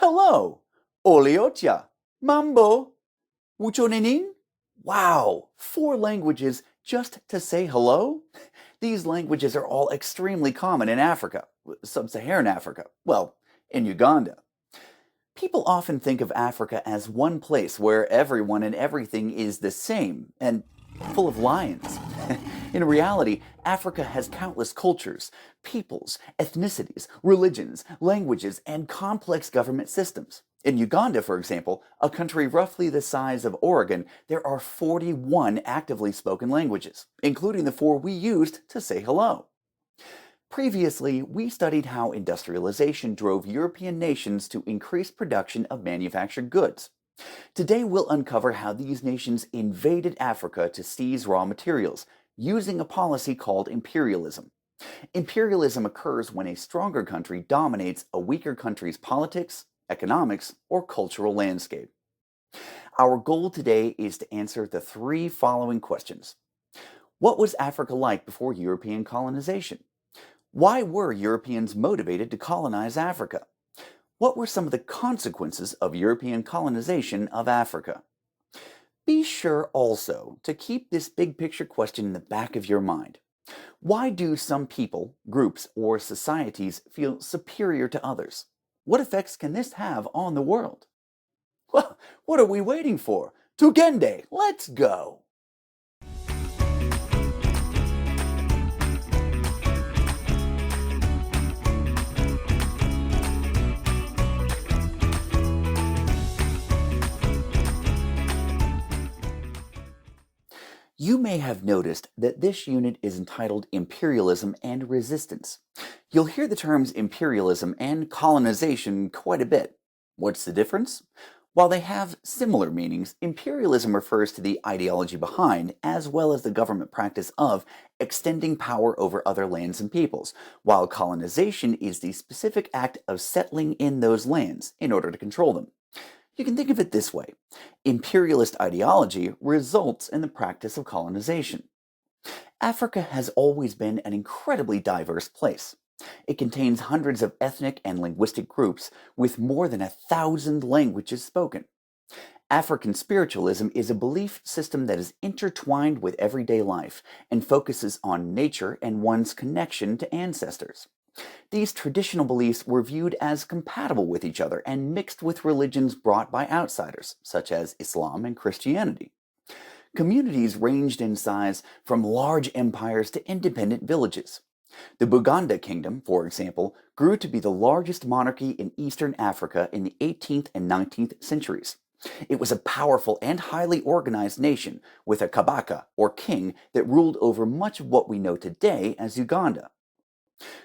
Hello, Oliocha, Mambo, Wuchonening? Wow, 4 languages just to say hello? These languages are all extremely common in Africa, sub-Saharan Africa, well, in Uganda. People often think of Africa as one place where everyone and everything is the same and full of lions. In reality, Africa has countless cultures, peoples, ethnicities, religions, languages, and complex government systems. In Uganda, for example, a country roughly the size of Oregon, there are 41 actively spoken languages, including the 4 we used to say hello. Previously, we studied how industrialization drove European nations to increase production of manufactured goods. Today, we'll uncover how these nations invaded Africa to seize raw materials, using a policy called imperialism. Imperialism occurs when a stronger country dominates a weaker country's politics, economics, or cultural landscape. Our goal today is to answer the 3 following questions. What was Africa like before European colonization? Why were Europeans motivated to colonize Africa? What were some of the consequences of European colonization of Africa? Be sure also to keep this big picture question in the back of your mind. Why do some people, groups, or societies feel superior to others? What effects can this have on the world? Well, what are we waiting for? Tugende, let's go! You may have noticed that this unit is entitled Imperialism and Resistance. You'll hear the terms imperialism and colonization quite a bit. What's the difference? While they have similar meanings, imperialism refers to the ideology behind, as well as the government practice of, extending power over other lands and peoples, while colonization is the specific act of settling in those lands in order to control them. You can think of it this way. Imperialist ideology results in the practice of colonization. Africa has always been an incredibly diverse place. It contains hundreds of ethnic and linguistic groups with more than 1,000 languages spoken. African spiritualism is a belief system that is intertwined with everyday life and focuses on nature and one's connection to ancestors. These traditional beliefs were viewed as compatible with each other and mixed with religions brought by outsiders, such as Islam and Christianity. Communities ranged in size from large empires to independent villages. The Buganda Kingdom, for example, grew to be the largest monarchy in Eastern Africa in the 18th and 19th centuries. It was a powerful and highly organized nation, with a kabaka, or king, that ruled over much of what we know today as Uganda.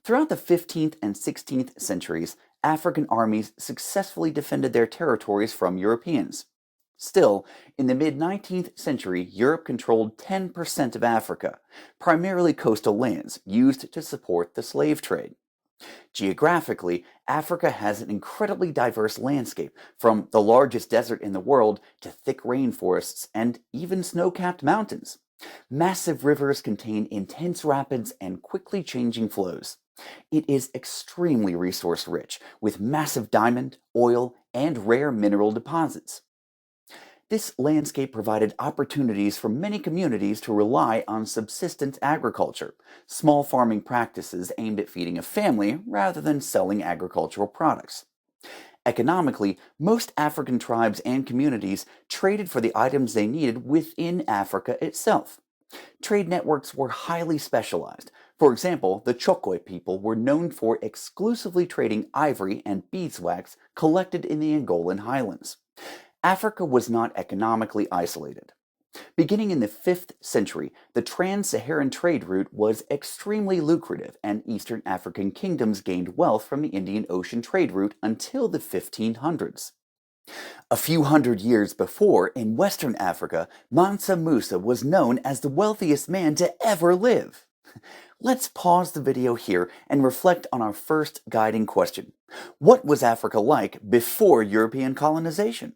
Throughout the 15th and 16th centuries, African armies successfully defended their territories from Europeans. Still, in the mid-19th century, Europe controlled 10% of Africa, primarily coastal lands used to support the slave trade. Geographically, Africa has an incredibly diverse landscape, from the largest desert in the world to thick rainforests and even snow-capped mountains. Massive rivers contain intense rapids and quickly changing flows. It is extremely resource-rich, with massive diamond, oil, and rare mineral deposits. This landscape provided opportunities for many communities to rely on subsistence agriculture, small farming practices aimed at feeding a family rather than selling agricultural products. Economically, most African tribes and communities traded for the items they needed within Africa itself. Trade networks were highly specialized. For example, the Chokwe people were known for exclusively trading ivory and beeswax collected in the Angolan highlands. Africa was not economically isolated. Beginning in the 5th century, the trans-Saharan trade route was extremely lucrative, and Eastern African kingdoms gained wealth from the Indian Ocean trade route until the 1500s. A few hundred years before, in Western Africa, Mansa Musa was known as the wealthiest man to ever live. Let's pause the video here and reflect on our first guiding question. What was Africa like before European colonization?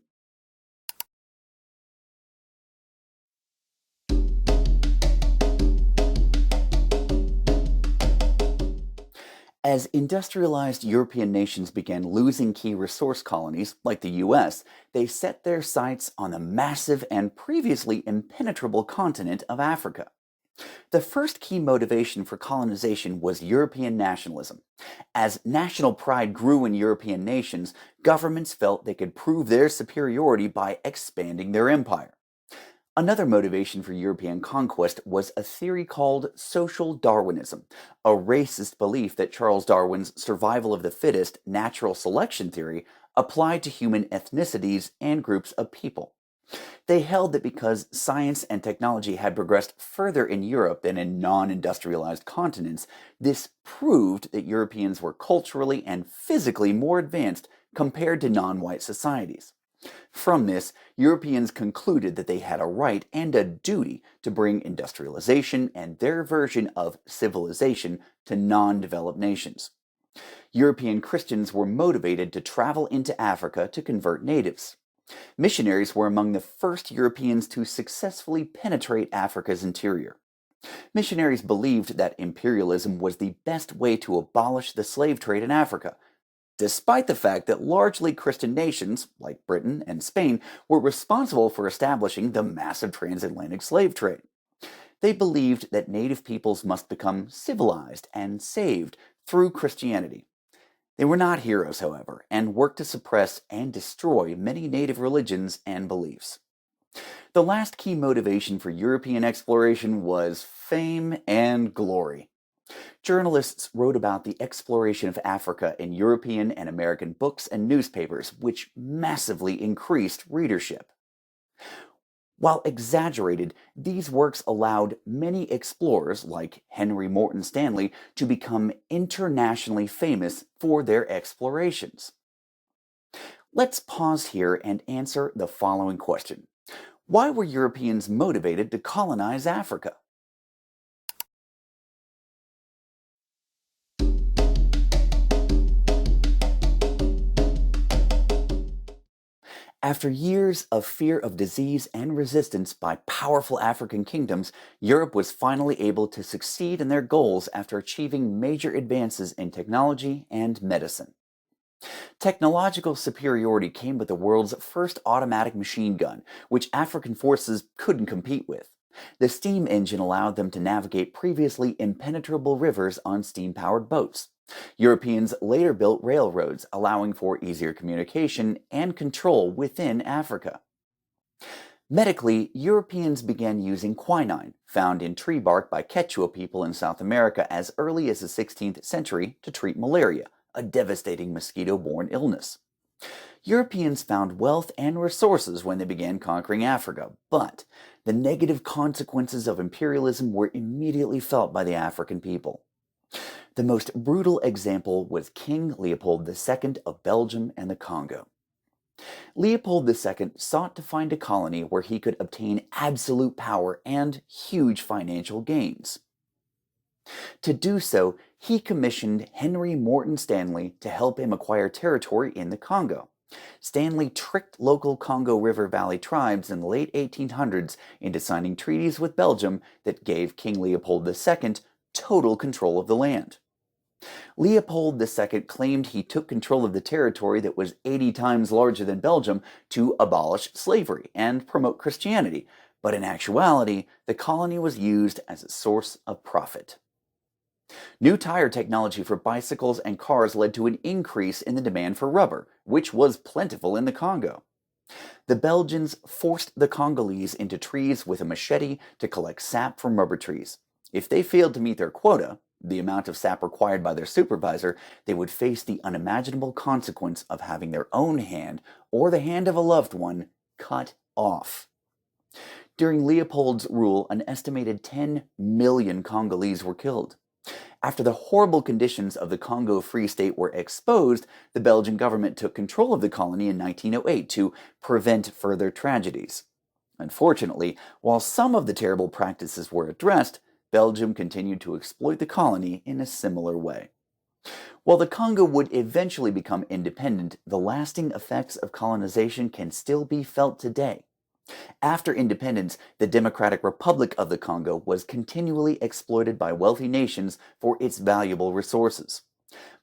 As industrialized European nations began losing key resource colonies, like the US, they set their sights on the massive and previously impenetrable continent of Africa. The first key motivation for colonization was European nationalism. As national pride grew in European nations, governments felt they could prove their superiority by expanding their empire. Another motivation for European conquest was a theory called social Darwinism, a racist belief that Charles Darwin's survival of the fittest natural selection theory applied to human ethnicities and groups of people. They held that because science and technology had progressed further in Europe than in non industrialized continents, this proved that Europeans were culturally and physically more advanced compared to non white societies. From this, Europeans concluded that they had a right and a duty to bring industrialization and their version of civilization to non developed nations. European Christians were motivated to travel into Africa to convert natives. Missionaries were among the first Europeans to successfully penetrate Africa's interior. Missionaries believed that imperialism was the best way to abolish the slave trade in Africa, despite the fact that largely Christian nations, like Britain and Spain, were responsible for establishing the massive transatlantic slave trade. They believed that native peoples must become civilized and saved through Christianity. They were not heroes, however, and worked to suppress and destroy many native religions and beliefs. The last key motivation for European exploration was fame and glory. Journalists wrote about the exploration of Africa in European and American books and newspapers, which massively increased readership. While exaggerated, these works allowed many explorers, like Henry Morton Stanley, to become internationally famous for their explorations. Let's pause here and answer the following question. Why were Europeans motivated to colonize Africa? After years of fear of disease and resistance by powerful African kingdoms, Europe was finally able to succeed in their goals after achieving major advances in technology and medicine. Technological superiority came with the world's first automatic machine gun, which African forces couldn't compete with. The steam engine allowed them to navigate previously impenetrable rivers on steam-powered boats. Europeans later built railroads, allowing for easier communication and control within Africa. Medically, Europeans began using quinine, found in tree bark by Quechua people in South America as early as the 16th century, to treat malaria, a devastating mosquito-borne illness. Europeans found wealth and resources when they began conquering Africa, but the negative consequences of imperialism were immediately felt by the African people. The most brutal example was King Leopold II of Belgium and the Congo. Leopold II sought to find a colony where he could obtain absolute power and huge financial gains. To do so, he commissioned Henry Morton Stanley to help him acquire territory in the Congo. Stanley tricked local Congo River Valley tribes in the late 1800s into signing treaties with Belgium that gave King Leopold II total control of the land. Leopold II claimed he took control of the territory that was 80 times larger than Belgium to abolish slavery and promote Christianity, but in actuality, the colony was used as a source of profit. New tire technology for bicycles and cars led to an increase in the demand for rubber, which was plentiful in the Congo. The Belgians forced the Congolese into trees with a machete to collect sap from rubber trees. If they failed to meet their quota, the amount of sap required by their supervisor, they would face the unimaginable consequence of having their own hand, or the hand of a loved one, cut off. During Leopold's rule, an estimated 10 million Congolese were killed. After the horrible conditions of the Congo Free State were exposed, the Belgian government took control of the colony in 1908 to prevent further tragedies. Unfortunately, while some of the terrible practices were addressed, Belgium continued to exploit the colony in a similar way. While the Congo would eventually become independent, the lasting effects of colonization can still be felt today. After independence, the Democratic Republic of the Congo was continually exploited by wealthy nations for its valuable resources.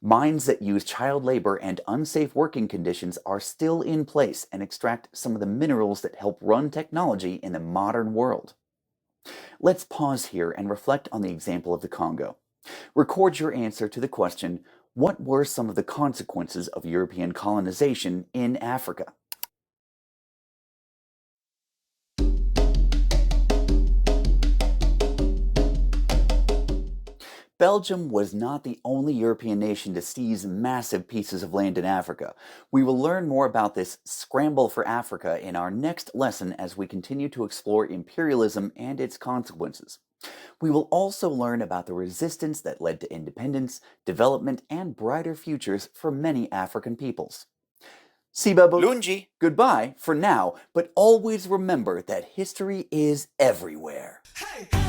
Mines that use child labor and unsafe working conditions are still in place and extract some of the minerals that help run technology in the modern world. Let's pause here and reflect on the example of the Congo. Record your answer to the question, what were some of the consequences of European colonization in Africa? Belgium was not the only European nation to seize massive pieces of land in Africa. We will learn more about this scramble for Africa in our next lesson as we continue to explore imperialism and its consequences. We will also learn about the resistance that led to independence, development, and brighter futures for many African peoples. Sibabo, Lungi. goodbye for now, but always remember that history is everywhere. Hey!